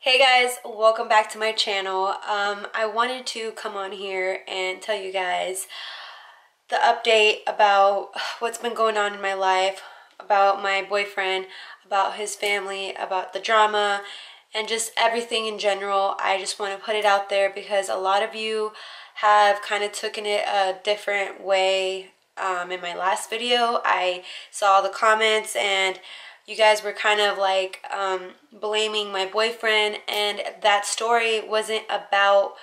Hey guys, welcome back to my channel. I wanted to come on here and tell you guys the update about what's been going on in my life, about my boyfriend, about his family, about the drama, and just everything in general. I just want to put it out there because a lot of you have kind of taken it a different way. In my last video, I saw the comments and you guys were kind of like blaming my boyfriend, and that story wasn't about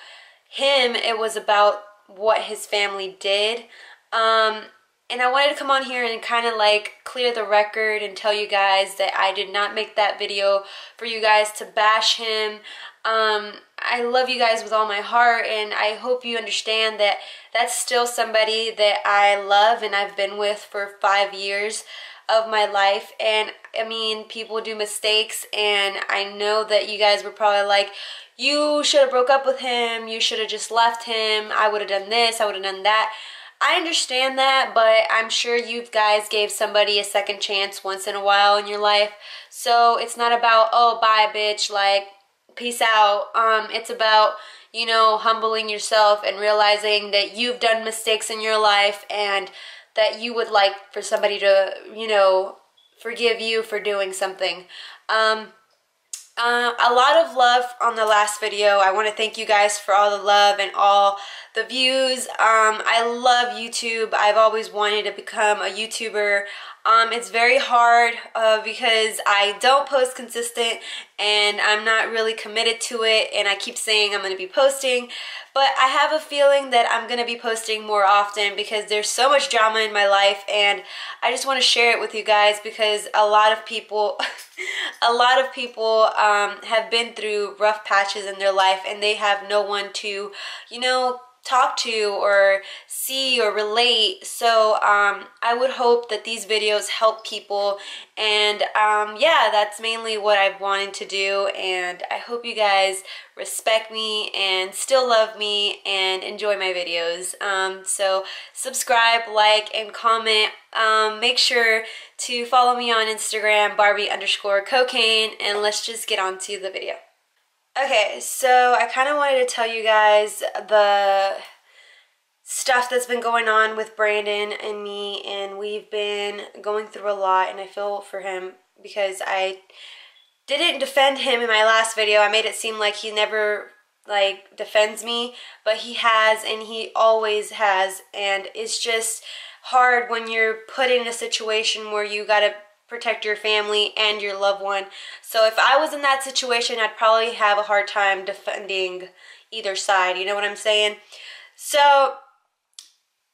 him. It was about what his family did. And I wanted to come on here and kind of like clear the record and tell you guys that I did not make that video for you guys to bash him. I love you guys with all my heart, and I hope you understand that that's still somebody that I love and I've been with for 5 years of my life. And I mean, people do mistakes, and I know that you guys were probably like, you should have broke up with him, you should have just left him, I would have done this, I would have done that. I understand that, but I'm sure you guys gave somebody a second chance once in a while in your life. So it's not about, oh, bye bitch, like peace out. It's about, you know, humbling yourself and realizing that you've done mistakes in your life and that you would like for somebody to, you know, forgive you for doing something. A lot of love on the last video. I want to thank you guys for all the love and all the views. I love YouTube. I've always wanted to become a YouTuber. It's very hard because I don't post consistent and I'm not really committed to it, and I keep saying I'm going to be posting, but I have a feeling that I'm going to be posting more often because there's so much drama in my life, and I just want to share it with you guys because a lot of people have been through rough patches in their life, and they have no one to, you know, talk to or see or relate. So I would hope that these videos help people, and yeah, that's mainly what I've wanted to do, and I hope you guys respect me and still love me and enjoy my videos. So subscribe, like, and comment. Make sure to follow me on Instagram, Barbie_cocaine, and let's just get on to the video. Okay, so I kind of wanted to tell you guys the stuff that's been going on with Brandon and me, and we've been going through a lot, and I feel for him because I didn't defend him in my last video. I made it seem like he never like defends me, but he has, and he always has, and it's just hard when you're put in a situation where you gotta protect your family and your loved one. So if I was in that situation, I'd probably have a hard time defending either side, you know what I'm saying? So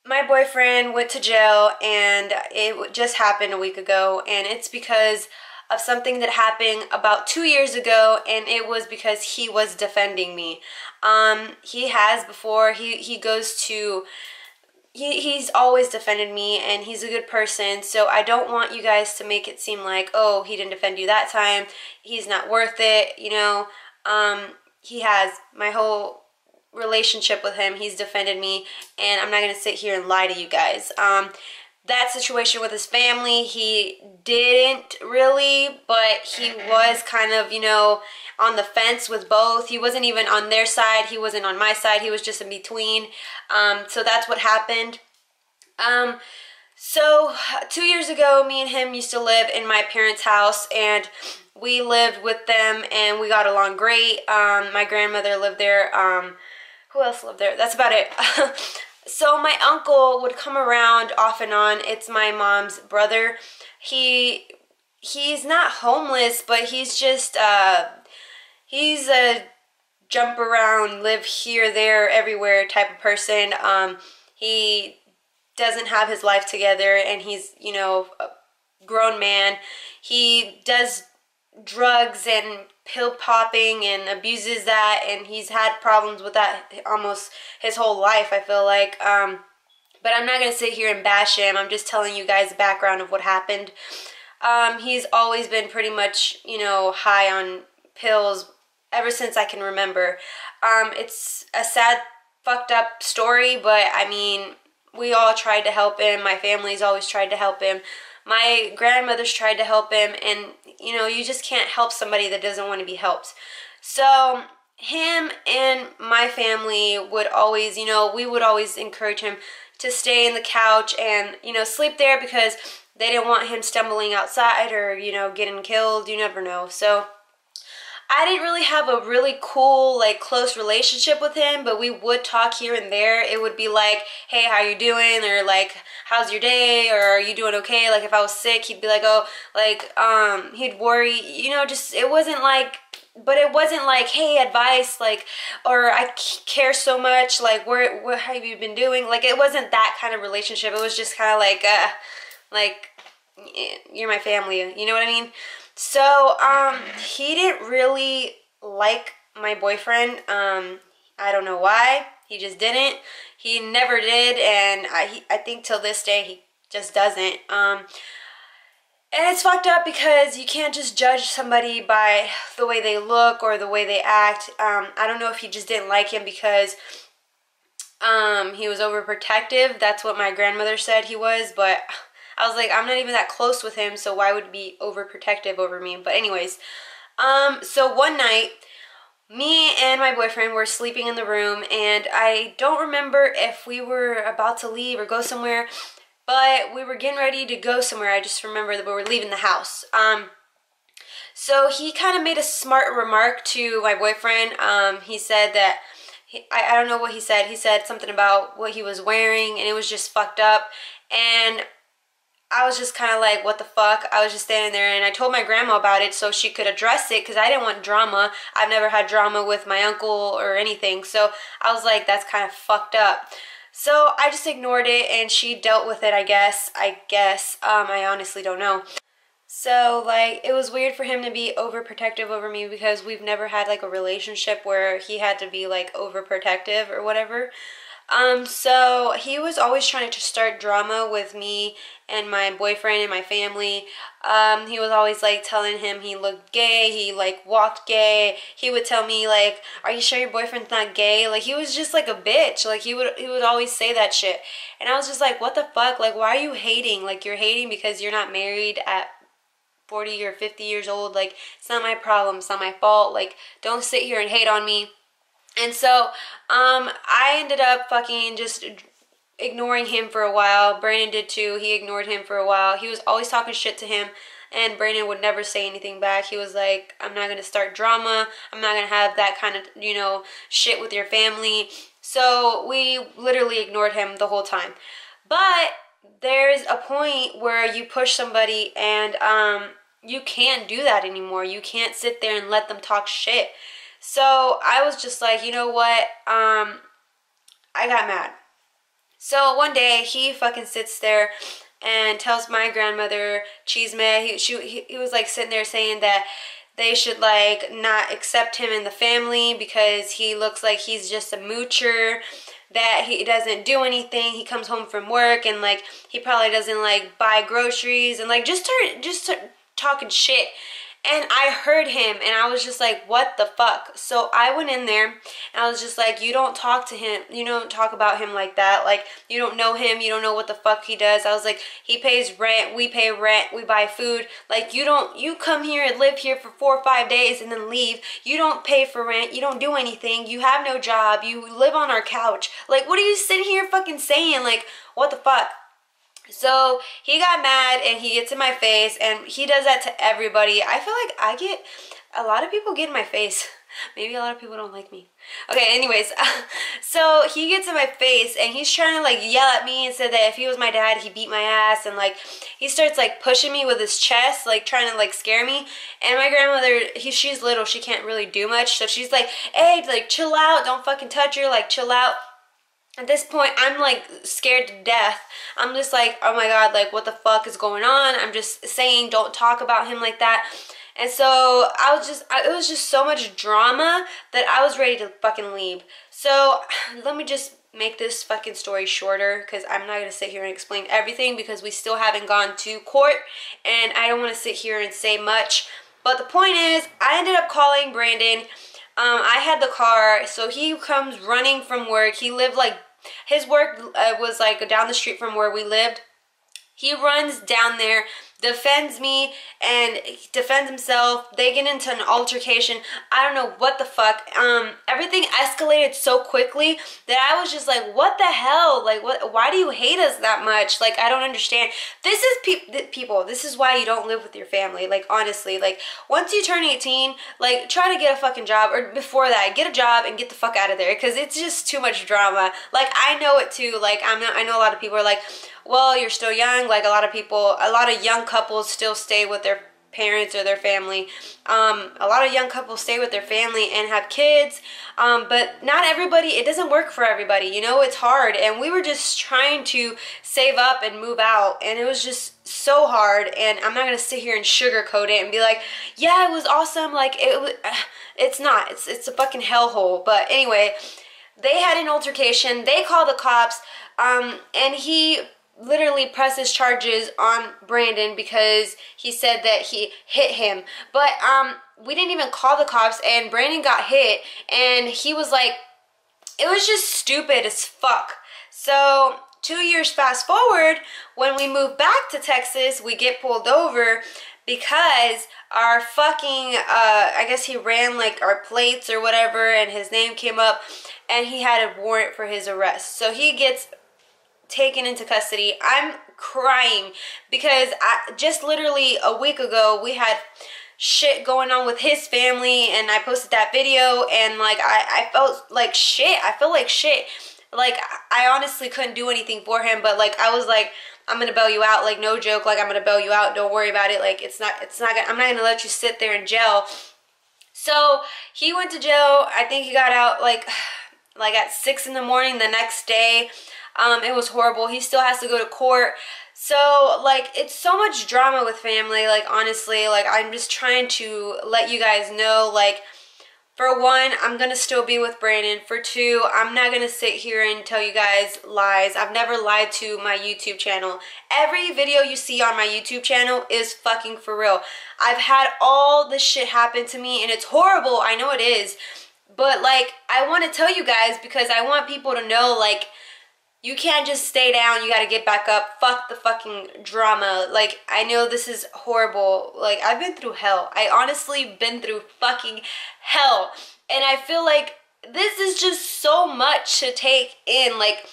my boyfriend went to jail, and it just happened a week ago, and it's because of something that happened about 2 years ago, and it was because he was defending me. He has before. He goes to he's always defended me, and he's a good person, so I don't want you guys to make it seem like, oh, he didn't defend you that time, he's not worth it, you know. He has. My whole relationship with him, he's defended me, and I'm not going to sit here and lie to you guys. That situation with his family, he didn't really, but he was kind of, you know, on the fence with both. He wasn't even on their side, he wasn't on my side, he was just in between. So that's what happened. So 2 years ago, me and him used to live in my parents' house, and we lived with them, and we got along great. My grandmother lived there. Who else lived there? That's about it. So my uncle would come around off and on. It's my mom's brother. He's not homeless, but he's just he's a jump around, live here, there, everywhere type of person. He doesn't have his life together, and he's, you know, a grown man. He does drugs and pill popping and abuses that, and he's had problems with that almost his whole life, I feel like. But I'm not going to sit here and bash him. I'm just telling you guys the background of what happened. He's always been pretty much, you know, high on pills ever since I can remember. It's a sad, fucked up story, but I mean, we all tried to help him. My family's always tried to help him. My grandmother's tried to help him, and you know, you just can't help somebody that doesn't want to be helped. So him and my family would always, you know, we would always encourage him to stay in the couch and, you know, sleep there because they didn't want him stumbling outside or, you know, getting killed. You never know. So I didn't really have a really cool, like, close relationship with him, but we would talk here and there. It would be like, hey, how you doing? Or like, how's your day? Or are you doing okay? Like, if I was sick, he'd be like, oh, like, he'd worry, you know, just, it wasn't like, but it wasn't like, hey, advice, like, or I care so much, like, what have you been doing? Like, it wasn't that kind of relationship. It was just kind of like, you're my family, you know what I mean? So, he didn't really like my boyfriend. I don't know why. He just didn't. He never did, and I think till this day he just doesn't. And it's fucked up because you can't just judge somebody by the way they look or the way they act. I don't know if he just didn't like him because he was overprotective. That's what my grandmother said he was, but I was like, I'm not even that close with him, so why would he be overprotective over me? But anyways, so one night, me and my boyfriend were sleeping in the room, and I don't remember if we were about to leave or go somewhere, but we were getting ready to go somewhere. I just remember that we were leaving the house. So he kind of made a smart remark to my boyfriend. He said that, I don't know what he said. He said something about what he was wearing, and it was just fucked up. And I was just kind of like, what the fuck? I was just standing there, and I told my grandma about it so she could address it because I didn't want drama. I've never had drama with my uncle or anything. So I was like, that's kind of fucked up. So I just ignored it, and she dealt with it, I guess. I honestly don't know. So, like, it was weird for him to be overprotective over me because we've never had, like, a relationship where he had to be, like, overprotective or whatever. So he was always trying to start drama with me and my boyfriend and my family. He was always like telling him he looked gay, he like walked gay. He would tell me like, are you sure your boyfriend's not gay? Like, he was just like a bitch. Like, he would always say that shit. And I was just like, what the fuck? Like, why are you hating? Like, you're hating because you're not married at 40 or 50 years old. Like, it's not my problem, it's not my fault. Like, don't sit here and hate on me. And so, I ended up fucking just ignoring him for a while. Brandon did too. He ignored him for a while. He was always talking shit to him, and Brandon would never say anything back. He was like, I'm not going to start drama. I'm not going to have that kind of, you know, shit with your family. So we literally ignored him the whole time. But there's a point where you push somebody and you can't do that anymore. You can't sit there and let them talk shit. So I was just like, you know what, I got mad. So one day he fucking sits there and tells my grandmother, Chisme, he was like sitting there saying that they should like not accept him in the family because he looks like he's just a moocher, that he doesn't do anything. He comes home from work and like he probably doesn't like buy groceries, and like just start talking shit. And I heard him, and I was just like, what the fuck? So I went in there, and I was just like, you don't talk to him. You don't talk about him like that. Like, you don't know him. You don't know what the fuck he does. I was like, he pays rent. We pay rent. We buy food. Like, you come here and live here for 4 or 5 days and then leave. You don't pay for rent. You don't do anything. You have no job. You live on our couch. Like, what are you sitting here fucking saying? Like, what the fuck? So he got mad and he gets in my face, and he does that to everybody. I feel like a lot of people get in my face. Maybe a lot of people don't like me. Okay, anyways, so he gets in my face and he's trying to like yell at me and said that if he was my dad, he beat my ass, and like he starts like pushing me with his chest, like trying to like scare me. And my grandmother, she's little, she can't really do much, so she's like, hey, like chill out, don't fucking touch her, like chill out. At this point, I'm like scared to death. I'm just like, oh my god, like what the fuck is going on? I'm just saying, don't talk about him like that. And so it was just so much drama that I was ready to fucking leave. So let me just make this fucking story shorter, because I'm not going to sit here and explain everything because we still haven't gone to court and I don't want to sit here and say much. But the point is, I ended up calling Brandon. I had the car, so he comes running from work. He lived like, his work was like down the street from where we lived. He runs down there, defends me, and defends himself. They get into an altercation. I don't know what the fuck. Everything escalated so quickly that I was just like, what the hell? Like, what? Why do you hate us that much? Like, I don't understand. This is people. This is why you don't live with your family. Like, honestly, like, once you turn 18, like, try to get a fucking job, or before that, get a job and get the fuck out of there, because it's just too much drama. Like, I know it too. Like, I know a lot of people are like, well, you're still young. Like, a lot of young couples still stay with their parents or their family. A lot of young couples stay with their family and have kids, but not everybody. It doesn't work for everybody, you know. It's hard, and we were just trying to save up and move out, and it was just so hard. And I'm not gonna sit here and sugarcoat it and be like, yeah, it was awesome. Like, it's not. It's a fucking hellhole. But anyway, they had an altercation. They called the cops, and he literally presses charges on Brandon because he said that he hit him. But we didn't even call the cops, and Brandon got hit, and he was like, it was just stupid as fuck. So 2 years fast forward, when we move back to Texas, we get pulled over because our fucking I guess he ran like our plates or whatever, and his name came up, and he had a warrant for his arrest. So he gets taken into custody. I'm crying because just literally a week ago we had shit going on with his family, and I posted that video, and like I felt like shit. I feel like shit. Like, I honestly couldn't do anything for him, but like I was like, I'm gonna bail you out, like, no joke, like, I'm gonna bail you out, don't worry about it, like, I'm not gonna let you sit there in jail. So he went to jail. I think he got out like at 6 in the morning the next day. It was horrible. He still has to go to court. So, like, it's so much drama with family. Like, honestly, like, I'm just trying to let you guys know, like, for one, I'm going to still be with Brandon. For two, I'm not going to sit here and tell you guys lies. I've never lied to my YouTube channel. Every video you see on my YouTube channel is fucking for real. I've had all this shit happen to me, and it's horrible. I know it is. But, like, I want to tell you guys because I want people to know, like, you can't just stay down. You got to get back up. Fuck the fucking drama. Like, I know this is horrible. Like, I've been through hell. I honestly been through fucking hell. And I feel like this is just so much to take in. Like,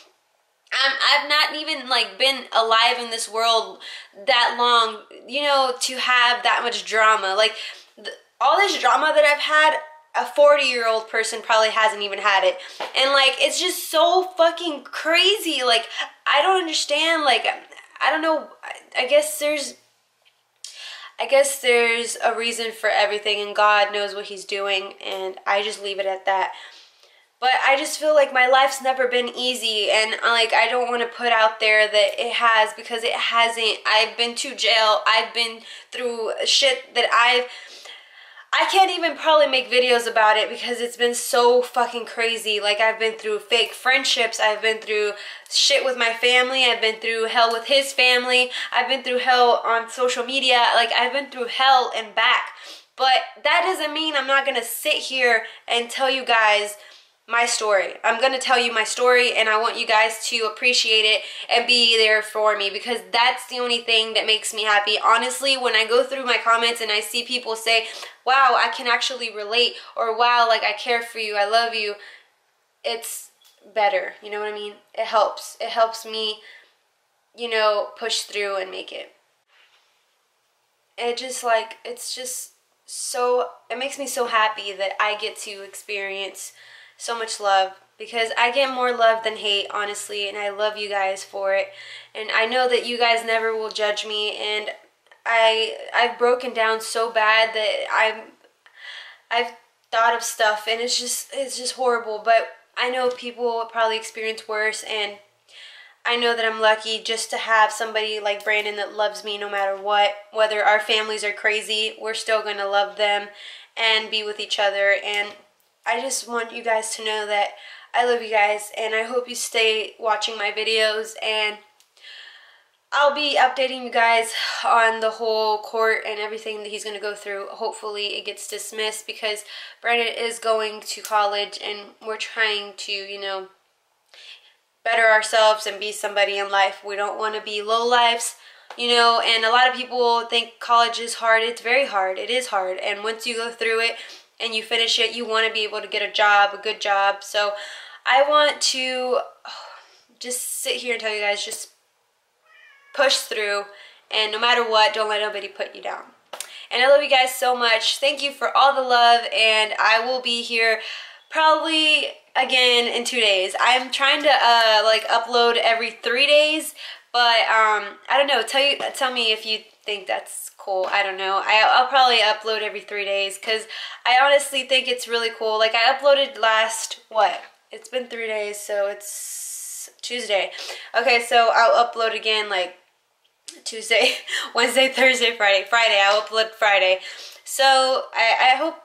I've not even, like, been alive in this world that long, you know, to have that much drama. Like, all this drama that I've had, a 40-year-old person probably hasn't even had it. And, like, it's just so fucking crazy. Like, I don't understand. Like, I don't know. I guess there's a reason for everything, and God knows what he's doing, and I just leave it at that. But I just feel like my life's never been easy, and, like, I don't want to put out there that it has, because it hasn't. I've been to jail. I've been through shit that I can't even probably make videos about it because it's been so fucking crazy. Like, I've been through fake friendships. I've been through shit with my family. I've been through hell with his family. I've been through hell on social media. Like, I've been through hell and back. But that doesn't mean I'm not going to sit here and tell you guys my story. I'm going to tell you my story, and I want you guys to appreciate it and be there for me, because that's the only thing that makes me happy. Honestly, when I go through my comments and I see people say, wow, I can actually relate, or wow, like, I care for you, I love you, it's better. You know what I mean? It helps. It helps me, you know, push through and make it. It just, like, it's just so, it makes me so happy that I get to experience so much love, because I get more love than hate, honestly, and I love you guys for it. And I know that you guys never will judge me, and I've broken down so bad that I've thought of stuff, and it's just horrible. But I know people will probably experience worse, and I know that I'm lucky just to have somebody like Brandon that loves me no matter what. Whether our families are crazy, we're still going to love them and be with each other. And I just want you guys to know that I love you guys, and I hope you stay watching my videos, and I'll be updating you guys on the whole court and everything that he's going to go through. Hopefully it gets dismissed, because Brandon is going to college, and we're trying to, you know, better ourselves and be somebody in life. We don't want to be low lives. you know, and a lot of people think college is hard. It's very hard. It is hard. And once you go through it and you finish it, you want to be able to get a job, a good job. So I want to just sit here and tell you guys, just push through, and no matter what, don't let nobody put you down. And I love you guys so much. Thank you for all the love, and I will be here probably again in 2 days. I'm trying to like upload every 3 days, but I don't know. Tell me if you think that's cool. I don't know. I'll probably upload every 3 days because I honestly think it's really cool. Like I uploaded last, what? It's been 3 days, so it's Tuesday. Okay, so I'll upload again like Tuesday, Wednesday, Thursday, Friday. I'll upload Friday. So I hope,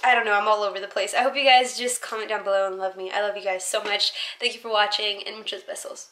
I don't know, I'm all over the place. I hope you guys just comment down below and love me. I love you guys so much. Thank you for watching, and muchos besos.